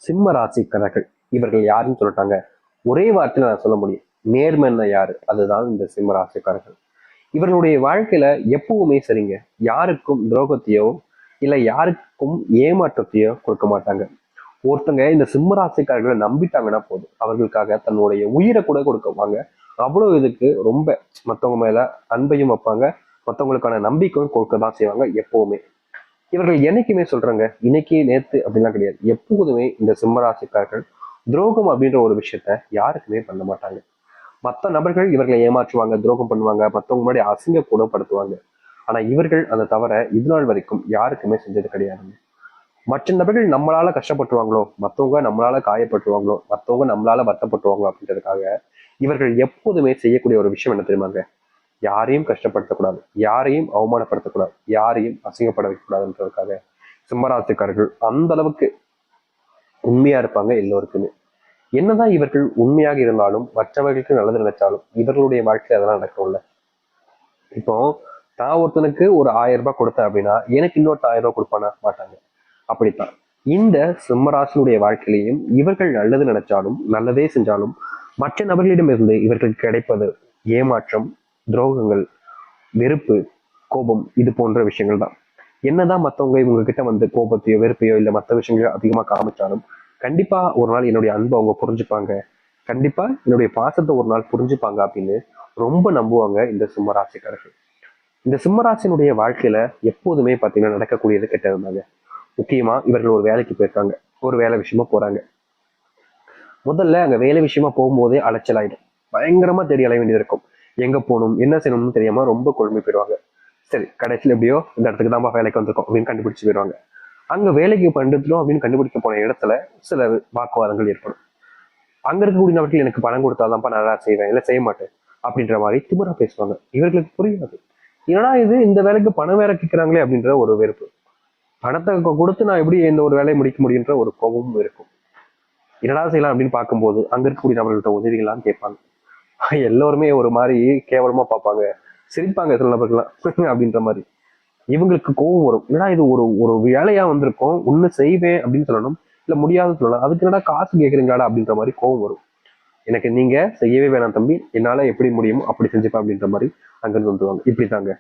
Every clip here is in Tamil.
சிம்ம ராசிக்காரர்கள் இவர்கள் யாருன்னு சொல்லிட்டாங்க. ஒரே வார்த்தையில நான் சொல்ல முடியும், நேர்மைன்னா யாரு, அதுதான் இந்த சிம்ம ராசிக்காரர்கள். இவர்களுடைய வாழ்க்கையில எப்பவுமே சரிங்க, யாருக்கும் துரோகத்தையோ இல்ல யாருக்கும் ஏமாற்றத்தையோ கொடுக்க மாட்டாங்க. ஒருத்தங்க இந்த சிம்ம ராசிக்காரர்களை நம்பிட்டாங்கன்னா போதும், அவர்களுக்காக தன்னுடைய உயிரை கூட கொடுக்குவாங்க. அவ்வளவு இதுக்கு ரொம்ப மற்றவங்க மேல அன்பையும் வைப்பாங்க, மற்றவங்களுக்கான நம்பிக்கையும் கொடுக்கதான் செய்வாங்க எப்பவுமே. இவர்கள் என்னைக்குமே சொல்றாங்க, இன்னைக்கு நேத்து அப்படின்லாம் கிடையாது. எப்போதுமே இந்த சிம்மராசிக்காரர்கள் துரோகம் அப்படின்ற ஒரு விஷயத்த யாருக்குமே பண்ண மாட்டாங்க. மற்ற நபர்கள் இவர்களை ஏமாற்றுவாங்க, துரோகம் பண்ணுவாங்க, மற்றவங்க முன்னாடி அசிங்க கூடப்படுத்துவாங்க. ஆனா இவர்கள் அந்த தவிர இது நாள் வரைக்கும் யாருக்குமே செஞ்சது கிடையாதுங்க. மற்ற நபர்கள் நம்மளால கஷ்டப்பட்டுருவாங்களோ, மற்றவங்க நம்மளால காயப்பட்டுருவாங்களோ, மற்றவங்க நம்மளால வருத்தப்பட்டுருவாங்களோ அப்படின்றதுக்காக இவர்கள் எப்போதுமே செய்யக்கூடிய ஒரு விஷயம் என்ன தெரியுமாங்க, யாரையும் கஷ்டப்படுத்தக்கூடாது, யாரையும் அவமானப்படுத்தக்கூடாது, யாரையும் அசிங்கப்பட வைக்கக்கூடாதுன்றதுக்காக சிம்மராசிக்காரர்கள் அந்த அளவுக்கு உண்மையா இருப்பாங்க எல்லோருக்குமே. என்னதான் இவர்கள் உண்மையாக இருந்தாலும் மற்றவர்களுக்கு நல்லது நினைச்சாலும் இவர்களுடைய வாழ்க்கையில அதெல்லாம் நடக்கும்ல. இப்போ நான் ஒருத்தனுக்கு ஒரு 1000 ரூபாய் கொடுத்தேன் அப்படின்னா எனக்கு இன்னொரு 1000 ரூபாய் கொடுப்பானா? மாட்டாங்க. அப்படித்தான் இந்த சிம்மராசினுடைய வாழ்க்கையிலையும் இவர்கள் நல்லது நினைச்சாலும் நல்லதே செஞ்சாலும் மற்ற நபர்களிடமிருந்து இவர்களுக்கு கிடைப்பது ஏமாற்றம், துரோகங்கள், வெறுப்பு, கோபம், இது போன்ற விஷயங்கள் தான். என்னதான் மற்றவங்க இவங்க கிட்ட வந்து கோபத்தையோ வெறுப்பையோ இல்லை மற்ற விஷயங்களோ அதிகமாக காமிச்சாலும் கண்டிப்பா ஒரு நாள் என்னுடைய அன்பை அவங்க புரிஞ்சுப்பாங்க, கண்டிப்பா என்னுடைய பாசத்தை ஒரு நாள் புரிஞ்சுப்பாங்க அப்படின்னு ரொம்ப நம்புவாங்க இந்த சிம்மராசிக்காரர்கள். இந்த சிம்மராசினுடைய வாழ்க்கையில எப்போதுமே பார்த்தீங்கன்னா நடக்கக்கூடியது கெட்டதுதாங்க. முக்கியமா இவர்கள் ஒரு வேலைக்கு போயிருக்காங்க, ஒரு வேலை விஷயமா போறாங்க. முதல்ல அங்க வேலை விஷயமா போகும்போதே அலைச்சல் ஆயிடும், பயங்கரமா தேடி அலைய வேண்டியது இருக்கும். எங்க போகணும் என்ன செய்யணும்னு தெரியாம ரொம்ப குழம்பி போயிடுவாங்க. சரி, கடைசியில் எப்படியோ இந்த இடத்துக்கு தான் வேலைக்கு வந்திருக்கோம் அப்படின்னு கண்டுபிடிச்சு போயிடுவாங்க. அங்க வேலைக்கு பண்ணிட்டோம் அப்படின்னு கண்டுபிடிக்க போன இடத்துல சில வாக்குவாதங்கள் ஏற்படும். அங்க இருக்கக்கூடிய நபர்கள் எனக்கு பணம் கொடுத்தாதான்ப்பா நல்லா செய்வேன், இல்லை செய்ய மாட்டேன் அப்படின்ற மாதிரி திமிரா பேசுவாங்க. இவர்களுக்கு புரியாது, ஏன்னா இது இந்த வேலைக்கு பணம் வேற கேட்கிறாங்களே அப்படின்ற ஒரு வெறுப்பு. பணத்தை கொடுத்து நான் எப்படி இந்த ஒரு வேலையை முடிக்க முடியுன்ற ஒரு கோபமும் இருக்கும். என்னடா செய்யலாம் அப்படின்னு பார்க்கும்போது அங்க இருக்கக்கூடிய நபர்கள்ட்ட உதவிகள்லாம் கேட்பாங்க. எல்லோருமே ஒரு மாதிரி கேவலமா பார்ப்பாங்க, சிரிப்பாங்க சில நபர்கள்லாம் அப்படின்ற மாதிரி. இவங்களுக்கு கோபம் வரும், ஏன்னா இது ஒரு ஒரு வேலையா வந்திருக்கும், ஒண்ணு செய்வேன் அப்படின்னு சொல்லணும், இல்ல முடியாதுன்னு சொல்லலாம், அதுக்கு என்னடா காசு கேட்குறீங்களாடா அப்படின்ற மாதிரி கோபம் வரும். எனக்கு நீங்க செய்யவே வேணாம் தம்பி, என்னால எப்படி முடியுமோ அப்படி செஞ்சுப்பேன் அப்படின்ற மாதிரி அங்கிருந்து வந்துருவாங்க. இப்படித்தாங்க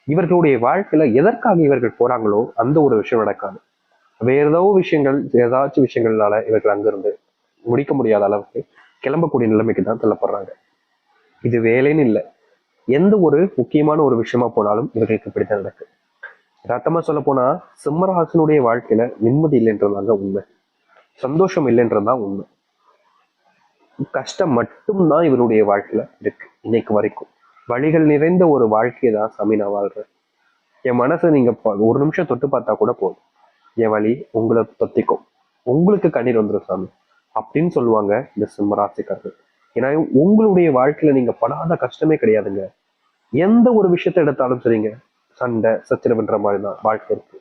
இவர்களுடைய வாழ்க்கையில எதற்காக இவர்கள் போறாங்களோ அந்த ஒரு விஷயம் நடக்காது. வேற ஏதோ விஷயங்கள், ஏதாச்சும் விஷயங்கள்னால இவர்கள் அங்கிருந்து முடிக்க முடியாத அளவுக்கு கிளம்பக்கூடிய நிலைமைக்கு தான் தள்ளப்படுறாங்க. இது வேலைன்னு இல்லை, எந்த ஒரு முக்கியமான ஒரு விஷயமா போனாலும் இவர்களுக்கு இப்படித்தான் நடக்கு. ரத்தமா சொல்ல போனா சிம்மராசனுடைய வாழ்க்கையில நிம்மதி இல்லைன்றதாங்க உண்மை, சந்தோஷம் இல்லைன்றதுதான் உண்மை. கஷ்டம் மட்டும்தான் இவருடைய வாழ்க்கையில இருக்கு இன்னைக்கு வரைக்கும். வழிகள் நிறைந்த ஒரு வாழ்க்கையை தான் சாமி நான் வாழ்றேன். என் மனசை நீங்க ஒரு நிமிஷம் தொட்டு பார்த்தா கூட போதும், என் வழி உங்களை தொத்திக்கும், உங்களுக்கு கண்ணீர் வந்துடும் சாமி அப்படின்னு சொல்லுவாங்க இந்த சிம்மராசிக்காரர்கள். ஏன்னா உங்களுடைய வாழ்க்கையில நீங்க படாத கஷ்டமே கிடையாதுங்க. எந்த ஒரு விஷயத்த எடுத்தாலும் சரிங்க, சண்டை சச்சரவுன்ற மாதிரி தான் வாழ்க்கை இருக்கு.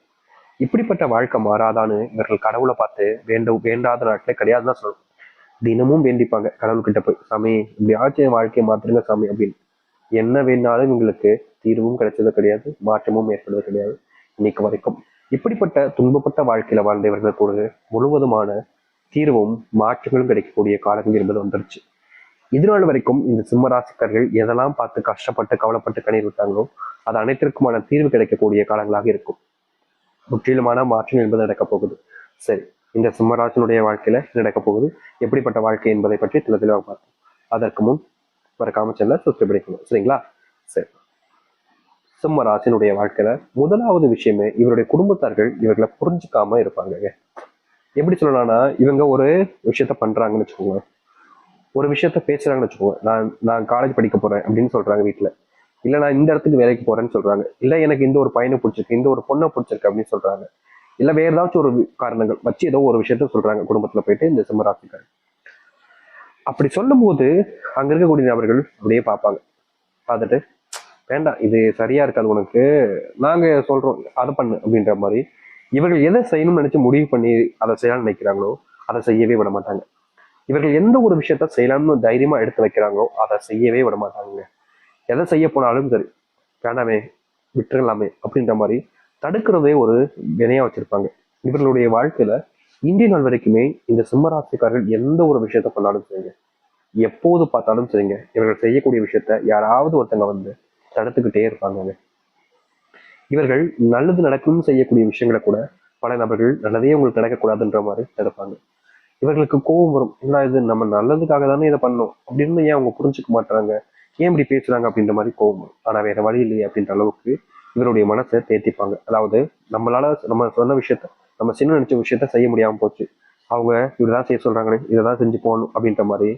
இப்படிப்பட்ட வாழ்க்கை மாறாதான்னு இவர்கள் கடவுளை பார்த்து வேண்டாத நாட்களே கிடையாதுதான் சொல்லணும். தினமும் வேண்டிப்பாங்க கடவுள்கிட்ட போய், சாமி இப்படியாச்சும் என் வாழ்க்கையை மாத்துருங்க சாமி அப்படின்னு. என்ன வேணாலும் இவங்களுக்கு தீர்வும் கிடைச்சது கிடையாது, மாற்றமும் ஏற்படுவது கிடையாது இன்னைக்கு வரைக்கும். இப்படிப்பட்ட துன்பப்பட்ட வாழ்க்கையில வாழ்ந்த இவர்கள் கூட முழுவதுமான தீர்வும் மாற்றங்களும் கிடைக்கக்கூடிய காலங்கள் என்பது வந்துருச்சு. இதனால வரைக்கும் இந்த சிம்மராசிக்காரர்கள் எதெல்லாம் பார்த்து கஷ்டப்பட்டு கவலைப்பட்டு கண்ணீர் விட்டாங்களோ அது அனைத்திற்குமான தீர்வு கிடைக்கக்கூடிய காலங்களாக இருக்கும். முற்றிலுமான மாற்றம் என்பது நடக்கப் போகுது. சரி, இந்த சிம்மராசினுடைய வாழ்க்கையில நடக்க போகுது, எப்படிப்பட்ட வாழ்க்கை என்பதை பற்றி தெளிவாக பார்ப்போம். அதற்கு முன் மறக்காம சேனலை சப்ஸ்கிரைப் பண்ணிக்கணும், சரிங்களா? சரி, சிம்ம ராசினுடைய வாழ்க்கையில முதலாவது விஷயமே இவருடைய குடும்பத்தார்கள் இவர்களை புரிஞ்சுக்காம இருப்பாங்க. எப்படி சொல்லலாம்னா, இவங்க ஒரு விஷயத்த பண்றாங்கன்னு வச்சுக்கோங்க, ஒரு விஷயத்த பேசுறாங்கன்னு வச்சுக்கோங்க. நான் நான் காலேஜ் படிக்க போறேன் அப்படின்னு சொல்றாங்க வீட்டுல, இல்ல நான் இந்த இடத்துக்கு வேலைக்கு போறேன்னு சொல்றாங்க, இல்ல எனக்கு இந்த ஒரு பையனை பிடிச்சிருக்கு, இந்த ஒரு பொண்ணை பிடிச்சிருக்கு அப்படின்னு சொல்றாங்க, இல்ல வேற ஏதாச்சும் ஒரு காரணங்கள் வச்சு ஏதோ ஒரு விஷயத்த சொல்றாங்க குடும்பத்துல போயிட்டு இந்த சிம்மராசிக்கார். அப்படி சொல்லும் போது அங்க இருக்கக்கூடிய நபர்கள் அப்படியே பார்ப்பாங்க, பார்த்துட்டு வேண்டாம் இது சரியா இருக்காது உனக்கு, நாங்க சொல்றோம் அதை பண்ணு அப்படின்ற மாதிரி இவர்கள் எதை செய்யணும்னு நினைச்சு முடிவு பண்ணி அதை செய்யலாம்னு நினைக்கிறாங்களோ அதை செய்யவே விட மாட்டாங்க. இவர்கள் எந்த ஒரு விஷயத்த செய்யலாம்னு தைரியமா எடுத்து வைக்கிறாங்களோ அதை செய்யவே விட மாட்டாங்க. எதை செய்ய போனாலும் சரி, வேண்டாமே விட்டுறலாமே அப்படின்ற மாதிரி தடுக்கிறதே ஒரு வினையா வச்சிருப்பாங்க. இவர்களுடைய வாழ்க்கையில இந்திய நாள் வரைக்குமே இந்த சிம்மராசிக்காரர்கள் எந்த ஒரு விஷயத்த பண்ணாலும் சரிங்க, எப்போது பார்த்தாலும் சரிங்க, இவர்கள் செய்யக்கூடிய விஷயத்த யாராவது ஒருத்தங்க வந்து தடுத்துக்கிட்டே இருப்பாங்க. இவர்கள் நல்லது நடக்கணும்னு செய்யக்கூடிய விஷயங்களை கூட பல நபர்கள் நல்லதே உங்களுக்கு நடக்கக்கூடாதுன்ற மாதிரி தடுப்பாங்க. இவர்களுக்கு கோபம் வரும், என்ன இது நம்ம நல்லதுக்காக தானே இதை பண்ணோம் அப்படின்னு ஏன் அவங்க புரிஞ்சுக்க மாட்டாங்க, ஏன் இப்படி பேசுறாங்க அப்படின்ற மாதிரி கோபம் வரும். ஆனா வேற வழி இல்லையே அப்படின்ற அளவுக்கு இவருடைய மனசை தேத்திப்பாங்க. அதாவது நம்மளால நம்ம சொன்ன விஷயத்த, நம்ம சின்ன நினைச்ச விஷயத்த செய்ய முடியாம போச்சு, அவங்க இப்படிதான் செய்ய சொல்றாங்களே இதைதான் செஞ்சு போகணும் அப்படின்ற மாதிரி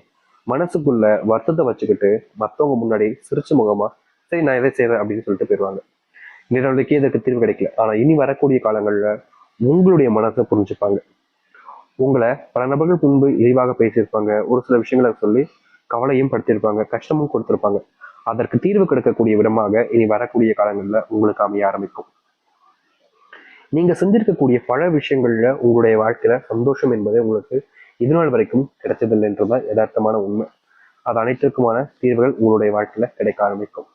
மனசுக்குள்ள வருத்தத்தை வச்சுக்கிட்டு மற்றவங்க முன்னாடி சிரிச்ச முகமா சரி நான் எதை செய்யறேன் அப்படின்னு சொல்லிட்டு போயிடுவாங்க. நிலவுக்கு இதற்கு தீர்வு கிடைக்கல. ஆனா இனி வரக்கூடிய காலங்கள்ல உங்களுடைய மனசை புரிஞ்சுப்பாங்க. உங்களை பல நபர்கள் முன்பு இழிவாக பேசியிருப்பாங்க, ஒரு சில விஷயங்களை சொல்லி கவலையும் படுத்தியிருப்பாங்க, கஷ்டமும் கொடுத்திருப்பாங்க. அதற்கு தீர்வு கிடைக்கக்கூடிய விதமாக இனி வரக்கூடிய காலங்கள்ல உங்களுக்கு அமைய ஆரம்பிக்கும். நீங்க செஞ்சிருக்கக்கூடிய பல விஷயங்கள்ல உங்களுடைய வாழ்க்கையில சந்தோஷம் என்பது உங்களுக்கு இதுநாள் வரைக்கும் கிடைச்சதில்லை என்றுதான் யதார்த்தமான உண்மை. அது அனைத்திற்குமான தீர்வுகள் உங்களுடைய வாழ்க்கையில கிடைக்க ஆரம்பிக்கும்.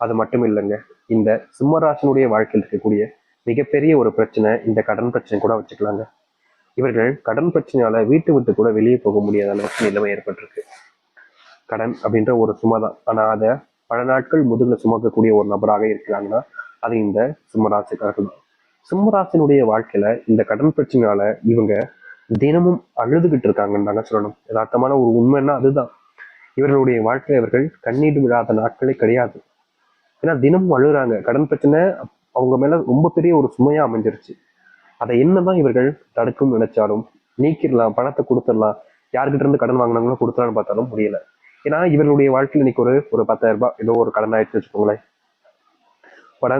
அது மட்டும் இல்லைங்க, இந்த சிம்மராசனுடைய வாழ்க்கையில் இருக்கக்கூடிய மிகப்பெரிய ஒரு பிரச்சனை இந்த கடன் பிரச்சனை கூட வச்சுக்கலாங்க. இவர்கள் கடன் பிரச்சனையால வீட்டு விட்டு கூட வெளியே போக முடியாத அளவுக்கு நிலைமை ஏற்பட்டிருக்கு. கடன் அப்படின்ற ஒரு சுமை தான், ஆனா அதை பல நாட்கள் முதுகுல சுமக்கக்கூடிய ஒரு நபராக இருக்கிறாங்கன்னா அது இந்த சிம்மராசிக்காரர்கள் தான். சிம்மராசினுடைய வாழ்க்கையில இந்த கடன் பிரச்சனையால இவங்க தினமும் அழுதுகிட்டு இருக்காங்கன்னு தாங்க சொல்லணும். யதார்த்தமான ஒரு உண்மைன்னா அதுதான். இவர்களுடைய வாழ்க்கையில இவர்கள் கண்ணீர் விடாத நாட்களே கிடையாது. ஏன்னா தினமும் அழுகுறாங்க. கடன் பிரச்சனை அவங்க மேல ரொம்ப பெரிய ஒரு சுமையா அமைஞ்சிருச்சு. அதை என்னதான் இவர்கள் தடுக்கும் நினைச்சாலும் நீக்கிடலாம், பணத்தை கொடுத்துடலாம், யாருக்கிட்ட இருந்து கடன் வாங்கினாங்களோ கொடுத்துலான்னு பார்த்தாலும் முடியல. ஏன்னா இவர்களுடைய வாழ்க்கையில் இன்னைக்கு ஒரு ஒரு 10,000 ரூபாய் ஏதோ ஒரு கடன் ஆயிடுச்சு வச்சுக்கோங்களேன்.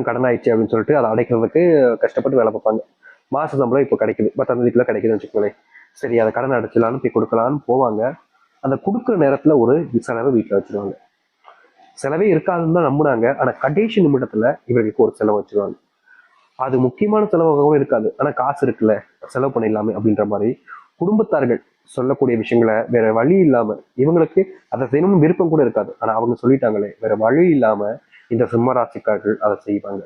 கடன் ஆயிடுச்சு அப்படின்னு சொல்லிட்டு அதை அடைக்கிறதுக்கு கஷ்டப்பட்டு வேலை பார்ப்பாங்க. மாச சம்பளம் இப்போ கிடைக்குது, 10ஆம் தேதிக்குள்ள கிடைக்குதுன்னு வச்சுக்கோங்களேன். சரி அதை கடன் அடைச்சலான்னு போய் கொடுக்கலான்னு போவாங்க. அந்த கொடுக்குற நேரத்துல ஒரு செலவை வீட்டில் வச்சிருவாங்க. செலவே இருக்காதுன்னு தான் நம்புனாங்க, ஆனா கடைசி நிமிடத்துல இவர்களுக்கு ஒரு செலவு வச்சிருவாங்க. அது முக்கியமான செலவாகவும் இருக்காது, ஆனா காசு இருக்குல்ல செலவு பண்ணிடலாமே அப்படின்ற மாதிரி குடும்பத்தார்கள் சொல்லக்கூடிய விஷயங்களை வேற வழி இல்லாம இவங்களுக்கு அதை செய்யணும்னு விருப்பம் கூட இருக்காது, ஆனா அவங்க சொல்லிட்டாங்களே வேற வழி இல்லாம இந்த சிம்மராசிக்காரர்கள் அதை செய்வாங்க.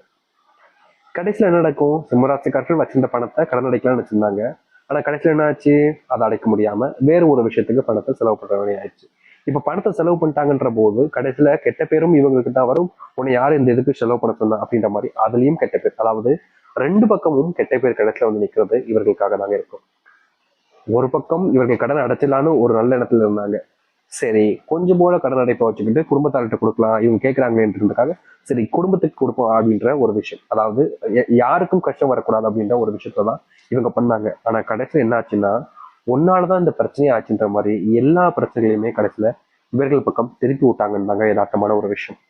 கடைசியில என்ன நடக்கும், சிம்மராசிக்காரர்கள் வச்சிருந்த பணத்தை கடன் அடைக்கலாம்னு வச்சிருந்தாங்க. ஆனா கடைசியில என்ன ஆச்சு, அதை அடைக்க முடியாம வேற ஒரு விஷயத்துக்கு பணத்தை செலவு பண்ற வேண்டிய ஆயிடுச்சு. இப்ப பணத்தை செலவு பண்ணிட்டாங்கன்ற போது கடைசியில கெட்ட பேரும் இவங்களுக்கு தான் வரும். உன்னை யாரு இந்த இதுக்கு செலவு பண்ண சொன்னா அப்படின்ற மாதிரி அதுலயும் கெட்ட பேர். அதாவது ரெண்டு பக்கமும் கெட்ட பேர் கடைசியில வந்து நிக்கிறது இவர்களுக்காக தாங்க இருக்கும். ஒரு பக்கம் இவர்கள் கடன் அடைச்சலான்னு ஒரு நல்ல இடத்துல இருந்தாங்க. சரி கொஞ்சம் போல கடன் அடைப்பை வச்சுக்கிட்டு குடும்பத்தார்கிட்ட கொடுக்கலாம், இவங்க கேட்கறாங்களேன்றதுக்காக சரி குடும்பத்துக்கு கொடுப்போம் அப்படின்ற ஒரு விஷயம். அதாவது யாருக்கும் கஷ்டம் வரக்கூடாது அப்படின்ற ஒரு விஷயத்தான் இவங்க பண்ணாங்க. ஆனா கடைசியில என்ன ஆச்சுன்னா ஒன்னாலதான் இந்த பிரச்சனையே ஆச்சுன்ற மாதிரி எல்லா பிரச்சனைகளையுமே கடைசியில இவர்கள் பக்கம் திருப்பி விட்டாங்கன்னு தாங்க யதார்த்தமான ஒரு விஷயம்.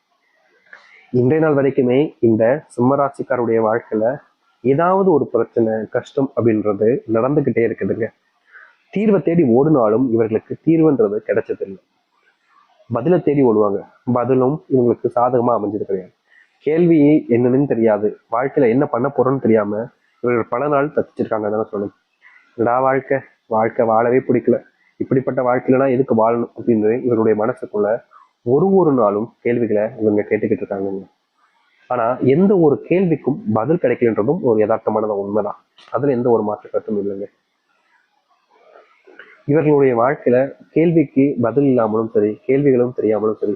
இன்றைய நாள் வரைக்குமே இந்த சிம்மராசிக்காருடைய வாழ்க்கையில ஏதாவது ஒரு பிரச்சனை கஷ்டம் அப்படின்றது நடந்துகிட்டே இருக்குதுங்க. தீர்வை தேடி ஓடினாலும் இவர்களுக்கு தீர்வுன்றது கிடைச்சதில்லை. பதிலை தேடி ஓடுவாங்க, பதிலும் இவங்களுக்கு சாதகமா அமைஞ்சது கிடையாது. கேள்வி என்னன்னு தெரியாது, வாழ்க்கையில என்ன பண்ண போறோம்னு தெரியாம இவர்கள் பல நாள் தப்பிச்சிருக்காங்க தானே சொல்லணும். என்னடா வாழ்க்கை, வாழ்க்கை வாழவே பிடிக்கல, இப்படிப்பட்ட வாழ்க்கையிலனா எதுக்கு வாழணும் அப்படின்னு இவருடைய மனசுக்குள்ள ஒரு ஒரு நாளும் கேள்விகளை இவங்க கேட்டுக்கிட்டு இருக்காங்க. ஆனா எந்த ஒரு கேள்விக்கும் பதில் கிடைக்கலன்றதும் ஒரு யதார்த்தமான உண்மைதான். அதுல எந்த ஒரு மாற்று கருத்தும் இல்லைங்க. இவர்களுடைய வாழ்க்கையில கேள்விக்கு பதில் இல்லாமலும் சரி, கேள்விகளும் தெரியாமலும் சரி,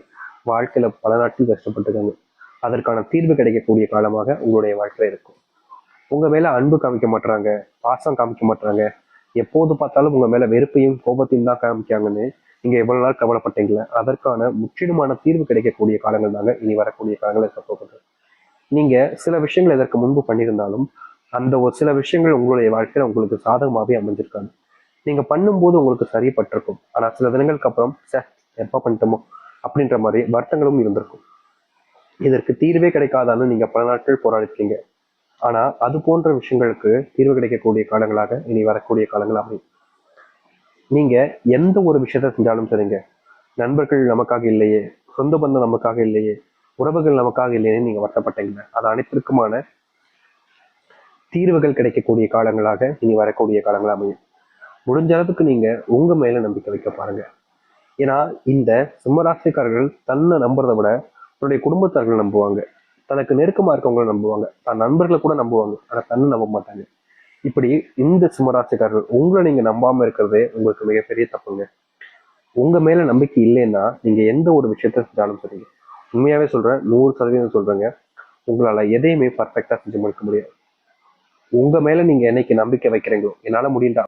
வாழ்க்கையில பல நாட்கள் கஷ்டப்பட்டுருக்காங்க. அதற்கான தீர்வு கிடைக்கக்கூடிய காலமாக உங்களுடைய வாழ்க்கையில இருக்கும். உங்க மேல அன்பு காமிக்க மாட்டாங்க, பாசம் காமிக்க மாட்டாங்க, எப்போது பார்த்தாலும் உங்க மேல வெறுப்பையும் கோபத்தையும் தான் காமிக்காங்கன்னு நீங்க எவ்வளவு நாள் கவலைப்பட்டீங்களா, அதற்கான முற்றிலுமான தீர்வு கிடைக்கக்கூடிய காலங்கள் தாங்க இனி வரக்கூடிய காலங்கள் இருக்க போகுது. நீங்க சில விஷயங்கள் இதற்கு முன்பு பண்ணியிருந்தாலும் அந்த ஒரு சில விஷயங்கள் உங்களுடைய வாழ்க்கையில உங்களுக்கு சாதகமாகவே அமைஞ்சிருக்காங்க. நீங்க பண்ணும்போது உங்களுக்கு சரிப்பட்டிருக்கும், ஆனா சில தினங்களுக்கு அப்புறம் எப்ப பண்ணிட்டோமோ அப்படின்ற மாதிரி வருத்தங்களும் இருந்திருக்கும். இதற்கு தீர்வே கிடைக்காதான்னு நீங்க பல நாட்கள் போராடிருக்கீங்க. ஆனா அது போன்ற விஷயங்களுக்கு தீர்வு கிடைக்கக்கூடிய காலங்களாக இனி வரக்கூடிய காலங்கள் அமையும். நீங்க எந்த ஒரு விஷயத்த செஞ்சாலும் சரிங்க, நண்பர்கள் நமக்காக இல்லையே, சொந்த பந்தம் நமக்காக இல்லையே, உறவுகள் நமக்காக இல்லையே நீங்க வருத்தப்பட்டீங்க, அது அனைத்திற்குமான தீர்வுகள் கிடைக்கக்கூடிய காலங்களாக இனி வரக்கூடிய காலங்கள் அமையும். முடிஞ்ச அளவுக்கு நீங்க உங்க மேல நம்பிக்கை வைக்க பாருங்க. ஏன்னா இந்த சிம்மராசிக்காரர்கள் தன்னை நம்புறதை விட தன்னுடைய குடும்பத்தார்கள் நம்புவாங்க, தனக்கு நெருக்கமா இருக்கவங்களை நம்புவாங்க, தன் நண்பர்களை கூட நம்புவாங்க, ஆனா தன்னை நம்ப மாட்டாங்க. இப்படி இந்த சிம்மராசிக்காரர்கள் உங்களை நீங்க நம்பாம இருக்கிறதே உங்களுக்கு மிகப்பெரிய தப்புங்க. உங்க மேல நம்பிக்கை இல்லைன்னா நீங்க எந்த ஒரு விஷயத்த செஞ்சாலும் சரிங்க. உண்மையாவே சொல்றேன், 100% சொல்றேங்க. உங்களால எதையுமே பர்ஃபெக்டா செஞ்சு முடிக்க முடியாது. உங்க மேல நீங்க என்னைக்கு நம்பிக்கை வைக்கிறீங்களோ, என்னால முடியும்டா